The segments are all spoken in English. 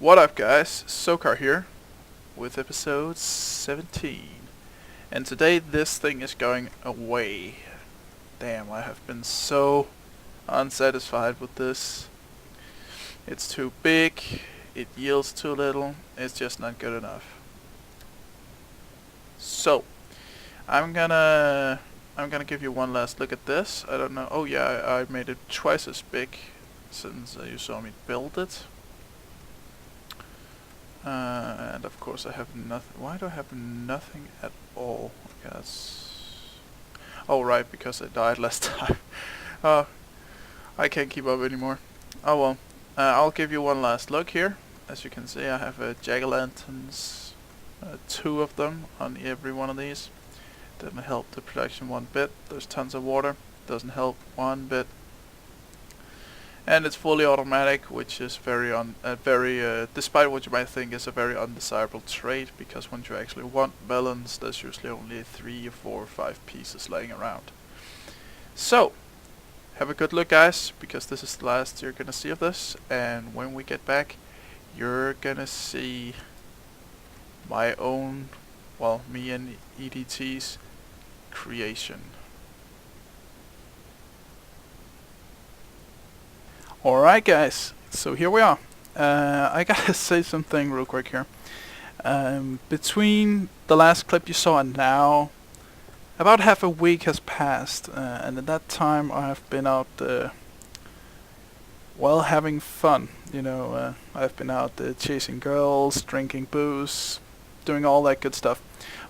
What up guys, Sokar here with episode 17. And today this thing is going away. Damn, I have been so unsatisfied with this. It's too big, it yields too little, it's just not good enough. So, I'm gonna give you one last look at this. I don't know, oh yeah, I made it twice as big since you saw me build it. And of course I have nothing. Why do I have nothing at all? Because oh right, because I died last time. I can't keep up anymore. Oh well. I'll give you one last look here. As you can see, I have jack-o'-lanterns, 2 of them on every one of these. Doesn't help the production one bit. There's tons of water. Doesn't help one bit. And it's fully automatic, which is despite what you might think is a very undesirable trait, because when you actually want melons, there's usually only 3 or 4 or 5 pieces laying around. So, have a good look guys, because this is the last you're gonna see of this, and when we get back, you're gonna see my own, well, me and EDT's creation. Alright guys, so here we are. I gotta say something real quick here. Between the last clip you saw and now, about half a week has passed, and at that time I have been out, well, having fun. You know, I've been out chasing girls, drinking booze, doing all that good stuff.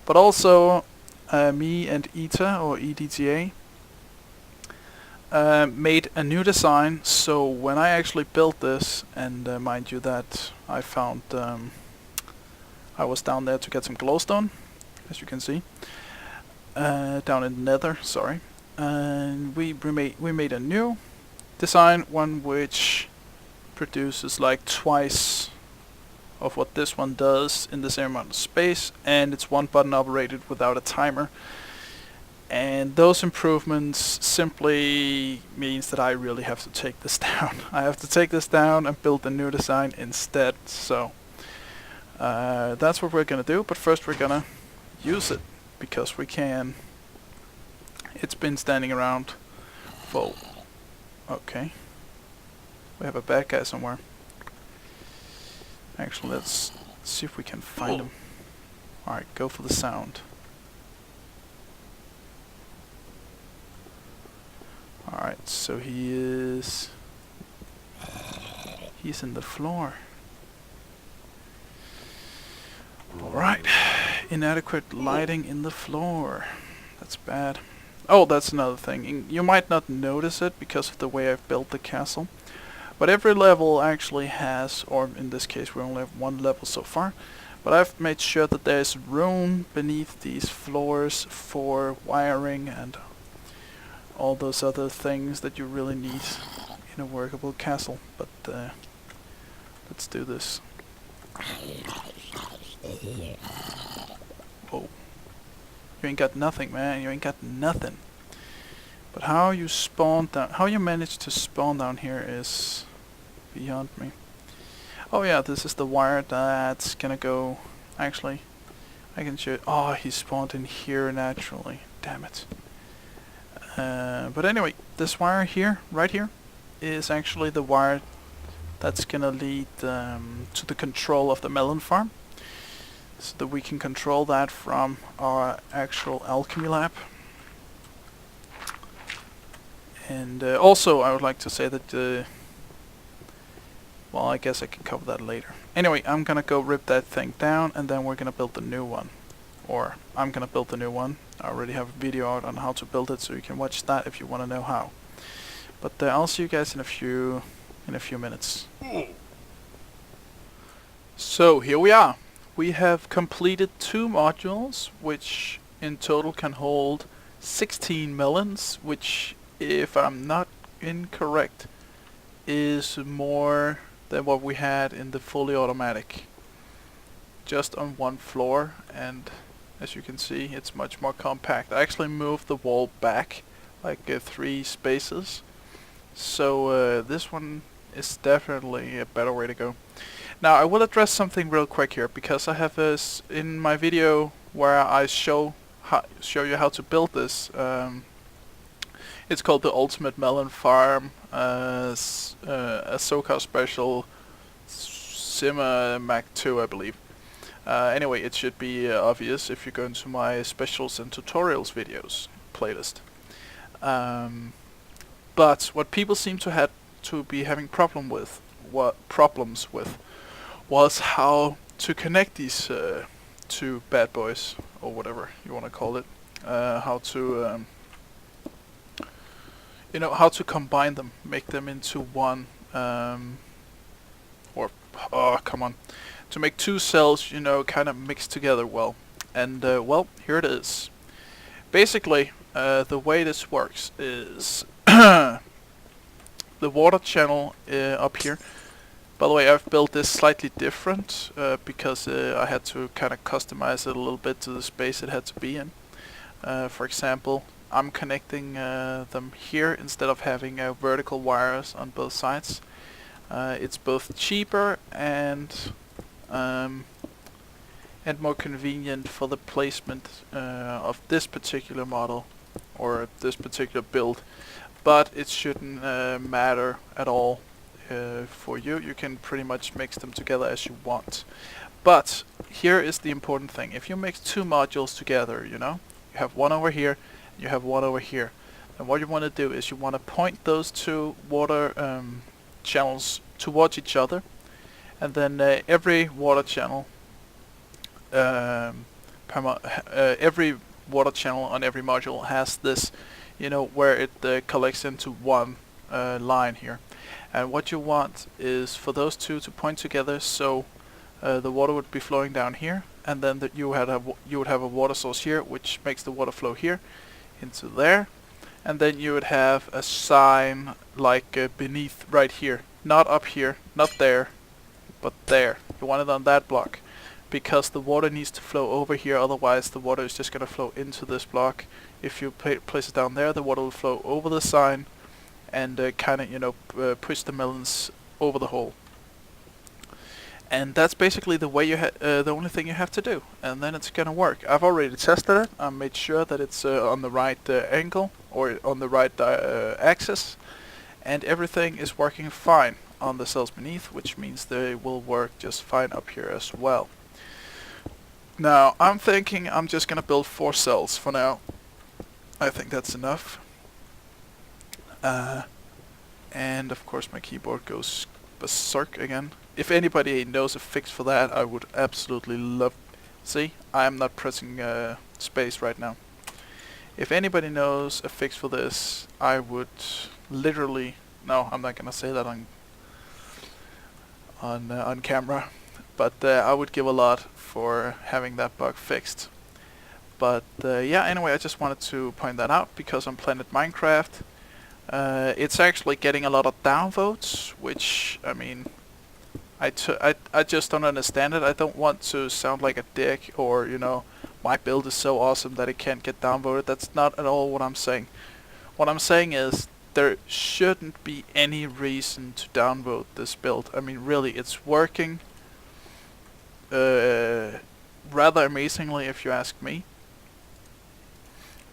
But also, me and ETA, or EDTA, made a new design, so when I actually built this, and mind you that I found, I was down there to get some glowstone, as you can see, down in the nether, sorry, and we made a new design, one which produces like twice of what this one does in the same amount of space, and it's 1 button operated without a timer. And those improvements simply means that I really have to take this down. I have to take this down and build a new design instead. So that's what we're gonna do. But first we're gonna use it, because we can. It's been standing around for. Okay. We have a bad guy somewhere. Actually, let's see if we can find him. All right, go for the sound. Alright, so he's in the floor. Alright, inadequate lighting in the floor. That's bad. Oh, that's another thing. You might not notice it because of the way I've built the castle, but every level actually has, or in this case we only have 1 level so far, but I've made sure that there's room beneath these floors for wiring and all those other things that you really need in a workable castle. But let's do this. Whoa. You ain't got nothing, man. You ain't got nothing. But how you spawn down, how you managed to spawn down here is beyond me. Oh yeah, this is the wire that's gonna go. Actually, I can show it. Oh, he spawned in here naturally. Damn it. But anyway, this wire here, right here, is actually the wire that's gonna lead to the control of the melon farm, so that we can control that from our actual alchemy lab. And also I would like to say that, well, I guess I can cover that later. Anyway, I'm gonna go rip that thing down, and then we're gonna build a new one. Or I'm gonna build a new one. I already have a video out on how to build it, so you can watch that if you want to know how. But I'll see you guys in a few minutes. So here we are. We have completed 2 modules, which in total can hold 16 melons, which, if I'm not incorrect, is more than what we had in the fully automatic. Just on 1 floor, and as you can see, it's much more compact. I actually moved the wall back like 3 spaces, so this one is definitely a better way to go. Now I will address something real quick here, because I have this in my video where I show you how to build this. It's called the Ultimate Melon Farm, a Sokar special, SEMA Mac 2, I believe. Anyway, it should be obvious if you go into my specials and tutorials videos playlist. But what people seem to be having problems with was how to connect these two bad boys, or whatever you want to call it. How to how to combine them, make them into one, or come on, to make two cells, kind of mixed together well. And well, here it is. Basically, the way this works is the water channel up here. By the way, I've built this slightly different because I had to kind of customize it a little bit to the space it had to be in. For example, I'm connecting them here instead of having vertical wires on both sides. It's both cheaper and more convenient for the placement of this particular model or this particular build, but it shouldn't matter at all for you. You can pretty much mix them together as you want. But here is the important thing. If you mix two modules together, you have one over here, you have one over here, and what you want to do is you want to point those two water channels towards each other, and then every water channel every water channel on every module has this, where it collects into one line here. And what you want is for those two to point together, so the water would be flowing down here, and then you would have a water source here, which makes the water flow here into there, and then you would have a sign like beneath right here, not up here, not there, but there. You want it on that block, because the water needs to flow over here, otherwise the water is just going to flow into this block. If you place it down there, the water will flow over the sign and kind of push the melons over the hole. And that's basically the way the only thing you have to do, and then it's gonna work. I've already tested it. I made sure that it's on the right angle, or on the right axis, and everything is working fine on the cells beneath, which means they will work just fine up here as well. Now, I'm thinking I'm just gonna build 4 cells for now. I think that's enough. And of course my keyboard goes berserk again. If anybody knows a fix for that, I would absolutely love... See, I am not pressing space right now. If anybody knows a fix for this, I would literally... No, I'm not gonna say that on camera. But I would give a lot for having that bug fixed. But yeah, anyway, I just wanted to point that out, because on Planet Minecraft it's actually getting a lot of downvotes, which, I mean, I just don't understand it. I don't want to sound like a dick, or, my build is so awesome that it can't get downvoted. That's not at all what I'm saying. What I'm saying is there shouldn't be any reason to downvote this build. I mean, really, it's working rather amazingly, if you ask me.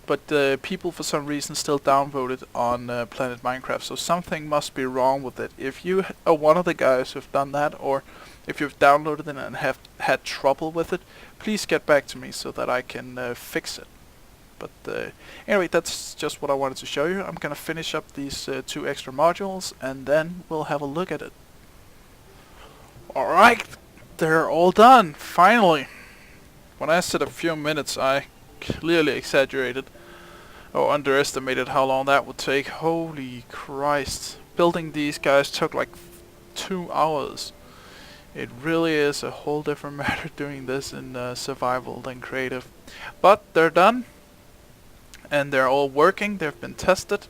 But people for some reason still downvoted on Planet Minecraft, so something must be wrong with it. If you are one of the guys who've done that, or if you've downloaded it and have had trouble with it, please get back to me so that I can fix it. But anyway, that's just what I wanted to show you. I'm gonna finish up these 2 extra modules, and then we'll have a look at it. Alright, they're all done, finally. When I said a few minutes, I clearly exaggerated or underestimated how long that would take. Holy Christ. Building these guys took like 2 hours. It really is a whole different matter doing this in survival than creative. But they're done, and they're all working. They've been tested,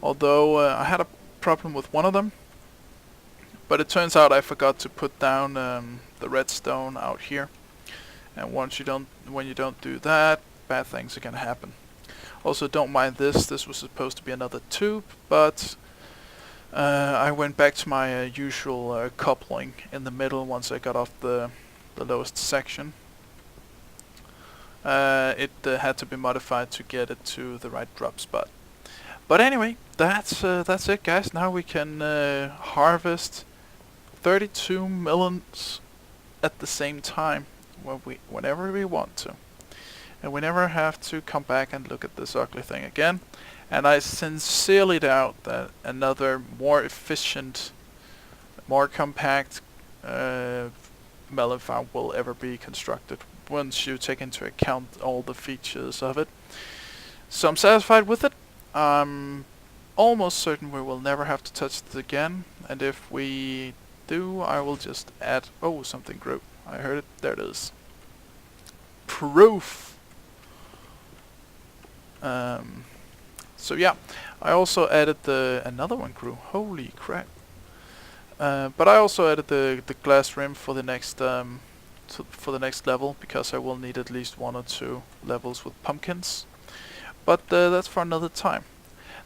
although I had a problem with one of them, but it turns out I forgot to put down the redstone out here, and when you don't do that, bad things are gonna happen. Also, don't mind this. This was supposed to be another tube, but I went back to my usual coupling in the middle once I got off the lowest section. It had to be modified to get it to the right drop spot. But anyway, that's it, guys. Now we can harvest 32 melons at the same time whenever we want to, and we never have to come back and look at this ugly thing again. And I sincerely doubt that another more efficient, more compact melon farm will ever be constructed once you take into account all the features of it. So I'm satisfied with it. I'm almost certain we will never have to touch it again, and if we do, I will just add... Oh, something grew. I heard it. There it is. Proof! So yeah, I also added another one grew. Holy crap! But I also added the glass rim for the next for the next level, because I will need at least 1 or 2 levels with pumpkins. But that's for another time.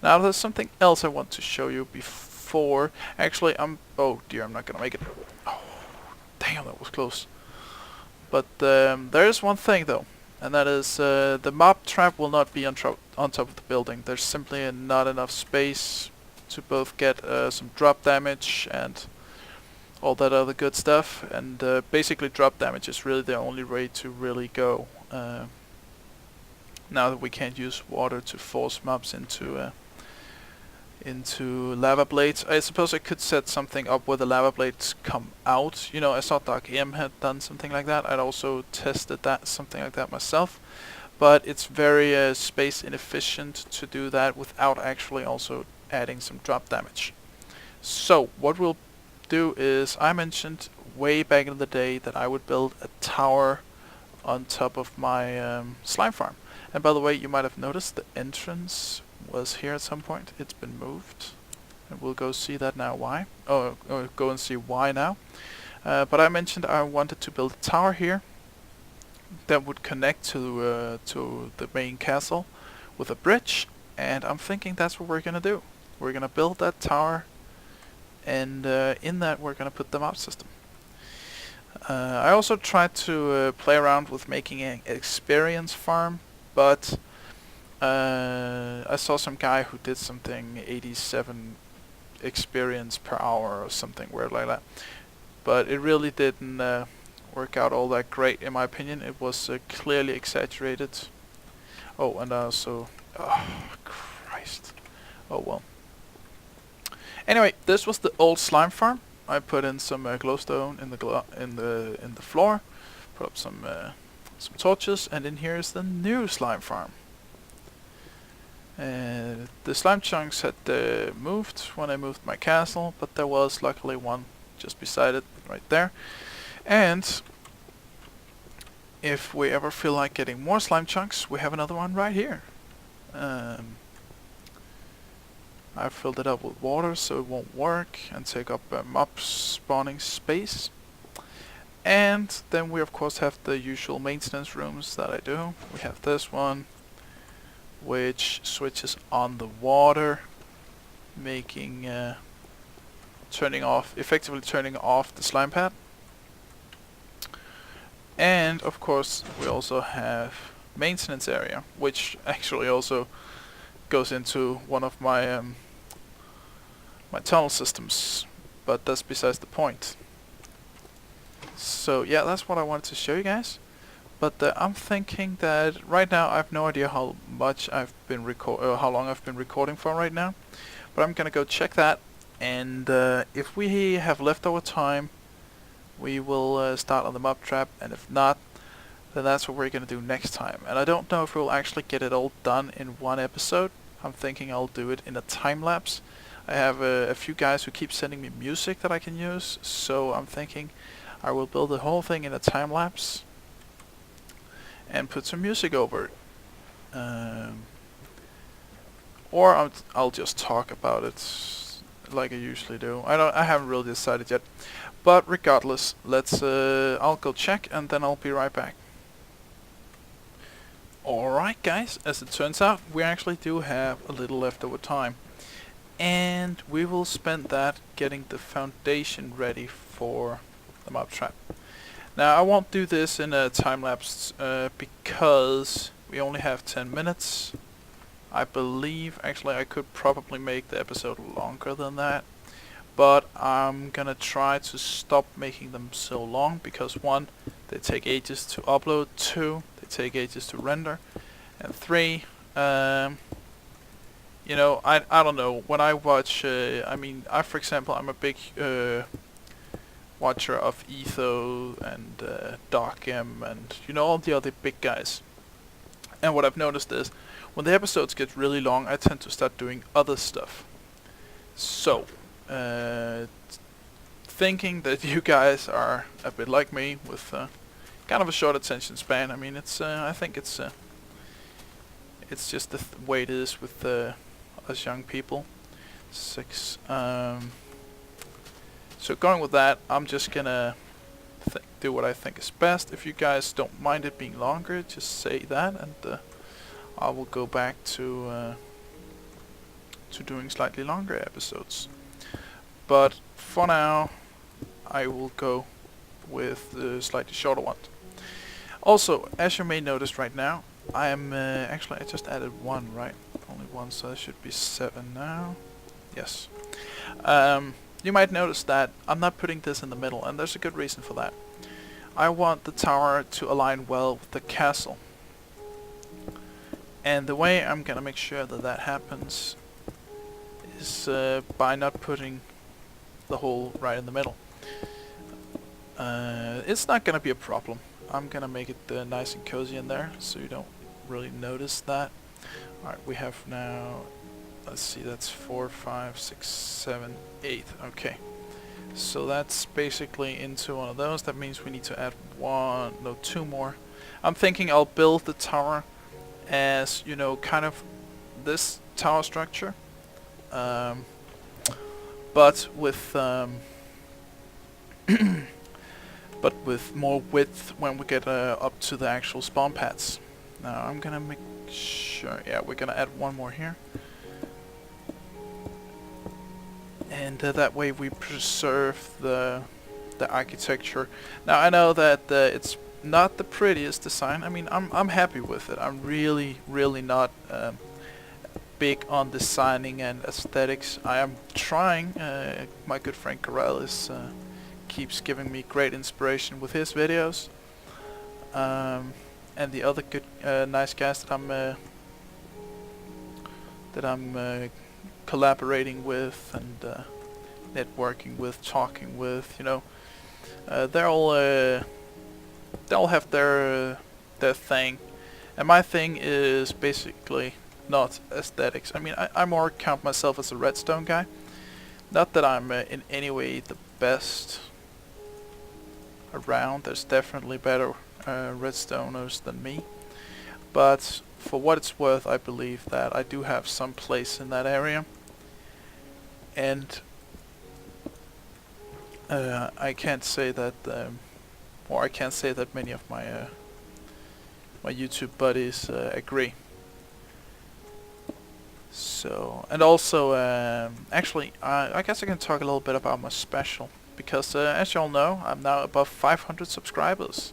Now there's something else I want to show you before. Actually, oh dear, I'm not gonna make it. Oh, damn, that was close. But there is one thing though, and that is the mob trap will not be on top of the building. There's simply not enough space to both get some drop damage and all that other good stuff. And basically drop damage is really the only way to really go. Now that we can't use water to force mobs into lava blades. I suppose I could set something up where the lava blades come out. You know, I saw Dark M had done something like that. I'd also tested something like that myself. But it's very space inefficient to do that without actually also adding some drop damage. So what we'll do is, I mentioned way back in the day that I would build a tower on top of my slime farm. And by the way, you might have noticed the entrance was here at some point. It's been moved, and we'll go see that now. Why? Oh, go and see why now. But I mentioned I wanted to build a tower here that would connect to the main castle with a bridge, and I'm thinking that's what we're gonna do. We're gonna build that tower, and in that we're gonna put the mob system. I also tried to play around with making an experience farm, but I saw some guy who did something 87 experience per hour or something weird like that. But it really didn't work out all that great in my opinion. It was clearly exaggerated. Oh, and also... Oh, Christ. Oh well. Anyway, this was the old slime farm. I put in some glowstone in the floor, put up some torches, and in here is the new slime farm. The slime chunks had moved when I moved my castle, but there was luckily one just beside it, right there. And if we ever feel like getting more slime chunks, we have another one right here. I filled it up with water so it won't work and take up mob spawning space. And then we of course have the usual maintenance rooms that I do. We have this one, which switches on the water, making effectively turning off the slime pad. And of course we also have maintenance area, which actually also goes into one of my my tunnel systems, but that's besides the point. So yeah, that's what I wanted to show you guys. But I'm thinking that right now I have no idea how much I've been how long I've been recording for right now. But I'm gonna go check that, and if we have leftover time, we will start on the mob trap, and if not, then that's what we're gonna do next time. And I don't know if we'll actually get it all done in one episode. I'm thinking I'll do it in a time lapse. I have a few guys who keep sending me music that I can use, so I'm thinking I will build the whole thing in a time lapse and put some music over it. Or I'll just talk about it like I usually do. I haven't really decided yet. But regardless, I'll go check and then I'll be right back. Alright guys, as it turns out, we actually do have a little leftover time. and we will spend that getting the foundation ready for the mob trap. Now I won't do this in a time lapse because we only have 10 minutes. I believe actually I could probably make the episode longer than that, but I'm gonna try to stop making them so long because 1, they take ages to upload, 2, they take ages to render, and 3, you know, I don't know, when I watch, I mean, for example, I'm a big watcher of Etho and DocM and, you know, all the other big guys. And what I've noticed is, when the episodes get really long, I tend to start doing other stuff. So, thinking that you guys are a bit like me with kind of a short attention span, I mean, it's I think it's just the way it is with us young people. 6. So going with that, I'm just gonna do what I think is best. If you guys don't mind it being longer, just say that, and I will go back to doing slightly longer episodes. But for now, I will go with the slightly shorter ones. Also, as you may notice right now, I am actually I just added 1, right? Only 1, so there should be 7 now. Yes. You might notice that I'm not putting this in the middle, and there's a good reason for that. I want the tower to align well with the castle. And the way I'm gonna make sure that that happens is by not putting the hole right in the middle. It's not gonna be a problem. I'm gonna make it nice and cozy in there, so you don't really notice that. Alright, we have now, let's see, that's 4, 5, 6, 7, 8. Okay. So that's basically into one of those. That means we need to add 2 more. I'm thinking I'll build the tower as, you know, kind of this tower structure. But with but with more width when we get up to the actual spawn pads. Now I'm gonna make sure, yeah, we're gonna add 1 more here. And that way we preserve the architecture. Now I know that it's not the prettiest design. I mean, I'm happy with it. I'm really not big on designing and aesthetics. I am trying. My good friend Corel keeps giving me great inspiration with his videos. And the other good nice guys that I'm collaborating with and networking with, talking with, you know, they'll have their thing, and my thing is basically not aesthetics. I mean, I more count myself as a redstone guy. Not that I'm in any way the best around. There's definitely better redstoners than me, but for what it's worth, I believe that I do have some place in that area, and I can't say that, or I can't say that many of my my YouTube buddies agree. So, and also, actually, I guess I can talk a little bit about my special, because as you all know, I'm now above 500 subscribers.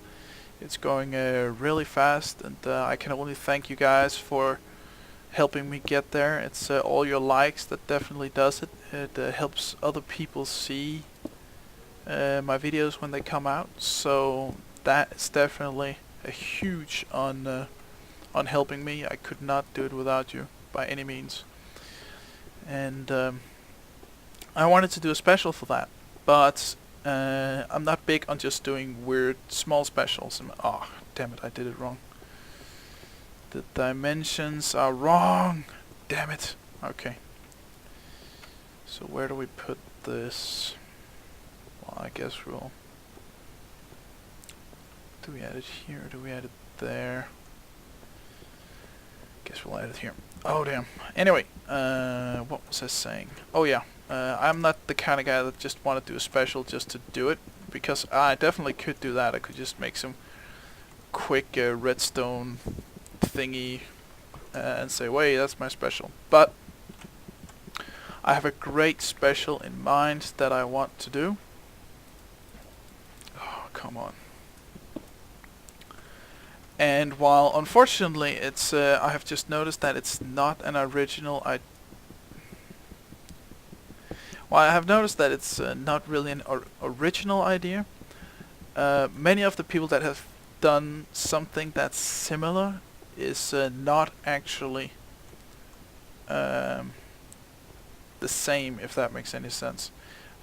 It's going really fast, and I can only thank you guys for helping me get there. It's all your likes that definitely does it. It helps other people see my videos when they come out, so that is definitely a huge on helping me. I could not do it without you by any means, and I wanted to do a special for that, but I'm not big on just doing weird small specials. Oh, damn it, I did it wrong. The dimensions are wrong. Damn it. Okay. So where do we put this? Well, I guess we'll... Do we add it here or do we add it there? Guess we'll add it here. Oh, damn. Anyway, what was I saying? Oh, yeah. I'm not the kind of guy that just want to do a special just to do it, because I definitely could do that. I could just make some quick redstone thingy and say, wait, that's my special. But I have a great special in mind that I want to do. Oh, come on. And while unfortunately it's, I have just noticed that it's not an original. While I have noticed that it's not really an original idea. Many of the people that have done something that's similar is not actually the same, if that makes any sense.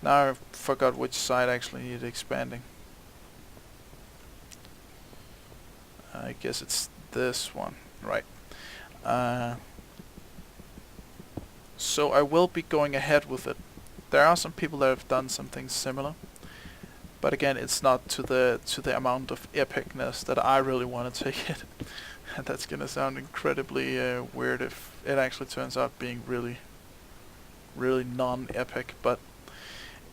Now I forgot which side actually needed expanding. I guess it's this one, right? So I will be going ahead with it. There are some people that have done something similar, but again, it's not to the amount of epicness that I really want to take it. And that's gonna sound incredibly weird if it actually turns out being really non-epic. But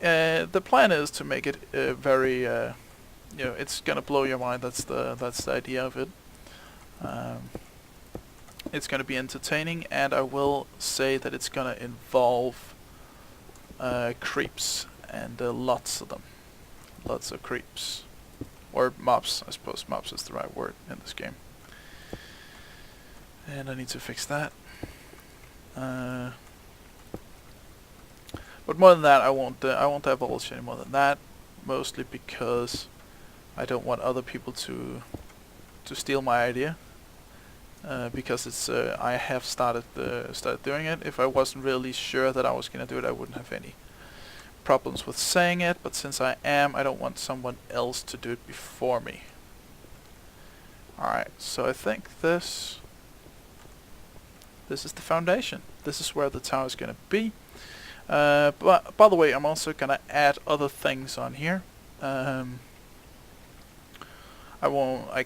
the plan is to make it very, it's gonna blow your mind. That's the idea of it. It's gonna be entertaining, and I will say that it's gonna involve creeps, and lots of them. Lots of creeps. Or mobs, I suppose. Mobs is the right word in this game. And I need to fix that. But more than that, I won't divulge any more than that. Mostly because I don't want other people to steal my idea. Because it's I have started doing it. If I wasn't really sure that I was gonna do it, I wouldn't have any problems with saying it. But since I am, I don't want someone else to do it before me. Alright, so I think this is the foundation. This is where the tower is gonna be. But by the way, I'm also gonna add other things on here. I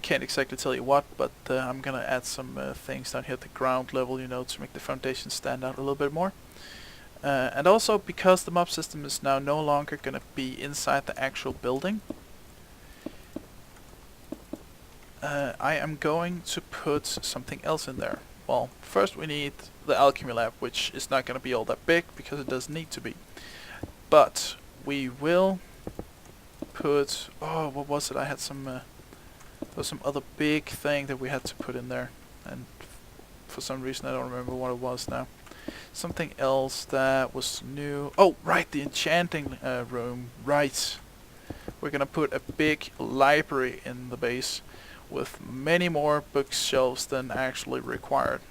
can't exactly tell you what, but I'm gonna add some things down here at the ground level, to make the foundation stand out a little bit more. And also, because the mob system is now no longer gonna be inside the actual building, I am going to put something else in there. Well, first we need the alchemy lab, which is not gonna be all that big because it doesn't need to be. But we will put, what was it? I had some there was some other big thing that we had to put in there, and for some reason I don't remember what it was now. Something else that was new. Oh, right, the enchanting room. Right. We're gonna put a big library in the base with many more bookshelves than actually required.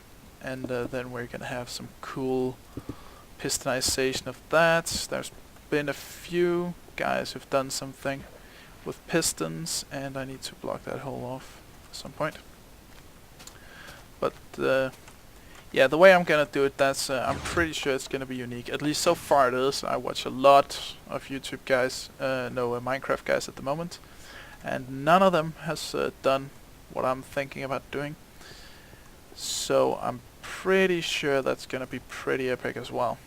And then we're gonna have some cool pistonization of that. There's been a few guys who've done something with pistons, and I need to block that hole off at some point. But yeah, the way I'm gonna do it, I'm pretty sure it's gonna be unique. At least so far it is. I watch a lot of YouTube guys, Minecraft guys at the moment, and none of them has done what I'm thinking about doing. So I'm pretty sure that's gonna be pretty epic as well.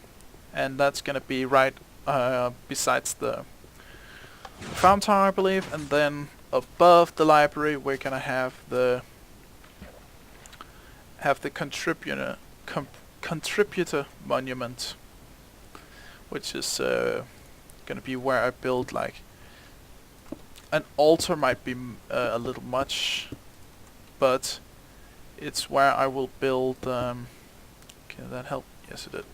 And that's gonna be right besides the farm tower, I believe, and then above the library we're gonna have the contributor monument, which is gonna be where I build, like, an altar might be a little much, but it's where I will build. Can that help? Yes, it did.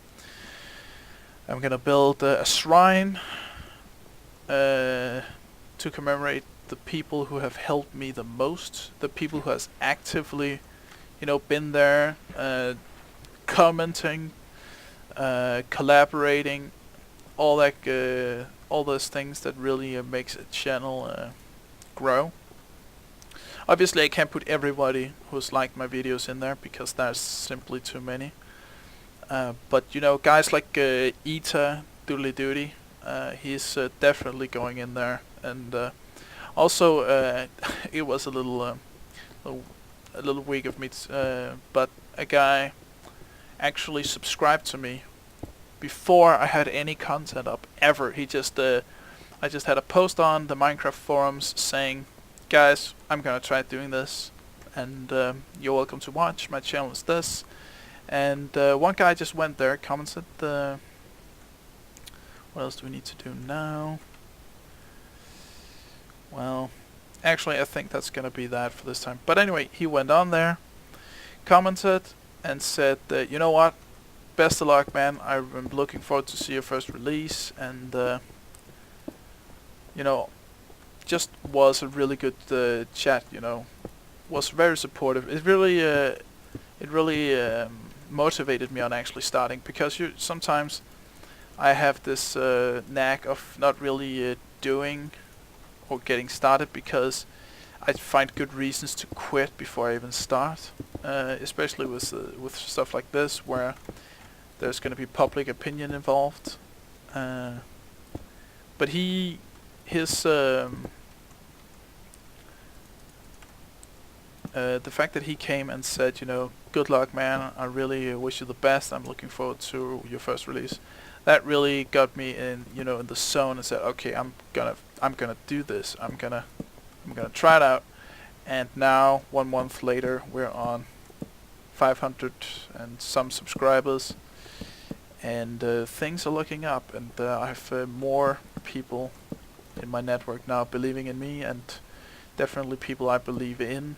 I'm gonna build a shrine to commemorate the people who have helped me the most, the people who has actively, been there, commenting, collaborating, all that, all those things that really makes a channel grow. Obviously, I can't put everybody who's liked my videos in there because there's simply too many. But guys like Eta Doodly Doody, he's definitely going in there, and also it was a little weak of me, but a guy actually subscribed to me before I had any content up ever. He just I just had a post on the Minecraft forums saying, guys, I'm gonna try doing this, and you're welcome to watch. My channel is this. And one guy just went there, commented What else do we need to do now? Well, actually I think that's gonna be that for this time. But anyway, he went on there, commented, and said that, you know what, best of luck, man. I'm looking forward to see your first release, and you know, just was a really good chat. You know, was very supportive. It really motivated me on actually starting, because sometimes I have this knack of not really doing or getting started because I find good reasons to quit before I even start, especially with stuff like this where there's going to be public opinion involved. But the fact that he came and said, you know, good luck, man. I really wish you the best. I'm looking forward to your first release. That really got me in, you know, in the zone, and said, okay, I'm gonna do this. I'm gonna try it out. And now, 1 month later, we're on 500 and some subscribers, and things are looking up. And I have more people in my network now believing in me, and definitely people I believe in.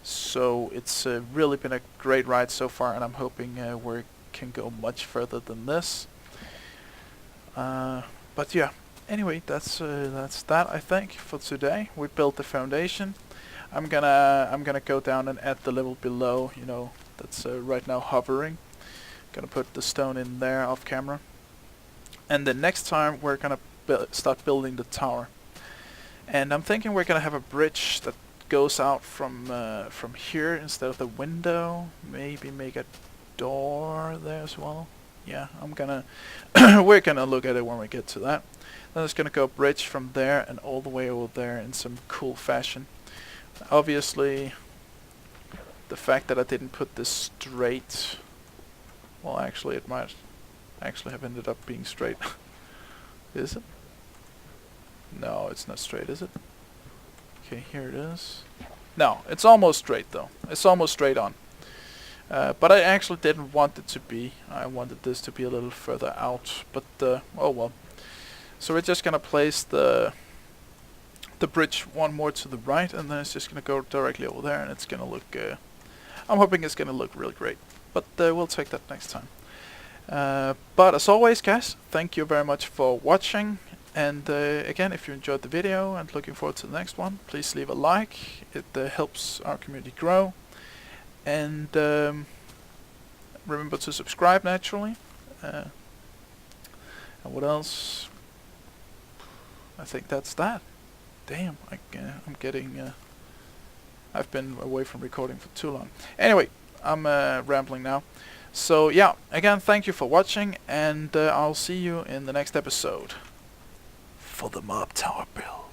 So it's really been a great ride so far, and I'm hoping we can go much further than this. But yeah, anyway, that's that, I think, for today. We built the foundation. I'm gonna go down and add the level below, you know, that's right now hovering. Gonna put the stone in there off camera, and then next time we're gonna start building the tower. And I'm thinking we're gonna have a bridge that goes out from here instead of the window. Maybe make a door there as well. Yeah, I'm gonna we're gonna look at it when we get to that. Then it's gonna go bridge from there and all the way over there in some cool fashion. Obviously, the fact that I didn't put this straight, well, actually it might actually have ended up being straight. Is it? No, it's not straight, is it? Okay, here it is. No, it's almost straight though. It's almost straight on. But I actually didn't want it to be. I wanted this to be a little further out. But oh well. So we're just gonna place the bridge one more to the right, and then it's just gonna go directly over there, and it's gonna look. I'm hoping it's gonna look really great. But we'll take that next time. But as always, guys, thank you very much for watching. And again, if you enjoyed the video and looking forward to the next one, please leave a like. It helps our community grow. And remember to subscribe, naturally. And what else? I think that's that. Damn, I'm getting... I've been away from recording for too long. Anyway, I'm rambling now. So yeah, again, thank you for watching, and I'll see you in the next episode for the mob tower build.